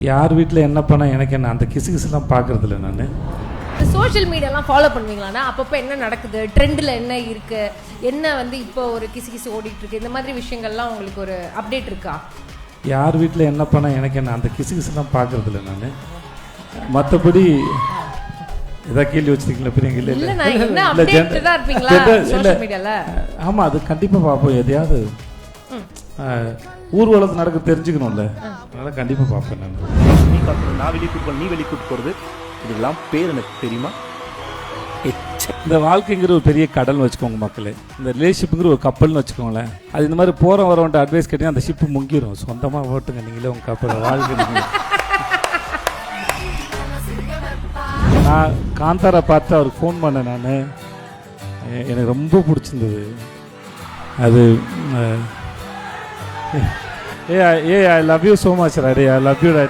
யார் வீட்டில் என்ன பண்ணால் எனக்கு என்ன அந்த கிசுகிசுலாம் பார்க்குறதில்ல நான். சோஷியல் மீடியாலாம் ஃபாலோ பண்ணுவீங்களாண்ணா? அப்பப்போ என்ன நடக்குது, ட்ரெண்டில் என்ன இருக்குது, என்ன வந்து இப்போ ஒரு கிசு ஓடிட்டு இருக்கு, இந்த மாதிரி விஷயங்கள்லாம் உங்களுக்கு ஒரு அப்டேட் இருக்கா? யார் வீட்டில் என்ன பண்ணால் எனக்கு என்ன அந்த கிசுகிசுலாம் பார்க்குறதில்ல நான். மற்றபடி ஏதாவது கேள்வி வச்சுருக்கீங்களா? பெரிய கேள்வி இல்லை. ஆமாம், அது கண்டிப்பாக பார்ப்போம். எதையாவது ஊர்வலத்தில் நடக்க தெரிஞ்சுக்கணும்ல, அதனால் கண்டிப்பாக பார்ப்பேன் நான். நான் வெளியே கூட்டு நீ வெளியே கூட்டு போகிறது இதெல்லாம் பேர் எனக்கு தெரியுமா? இந்த வாழ்க்கைங்கிற ஒரு பெரிய கடல்னு வச்சுக்கோங்க மக்களே. இந்த ரிலேஷன்ஷிப்புங்கிற ஒரு கப்பல்னு வச்சுக்கோங்களேன். அது இந்த மாதிரி போகிற வரவன்ட்டு அட்வைஸ் கேட்டீங்கன்னா அந்த ஷிப்பு முங்கிடும். சொந்தமாக ஓட்டுங்க நீங்களே உங்கள் கப்பல் வாழ்க்கை. நான் காந்தாரா பார்த்து அவருக்கு ஃபோன் பண்ணேன். நான் எனக்கு ரொம்ப பிடிச்சிருந்தது அது. I love you so much daddy, I love you daddy.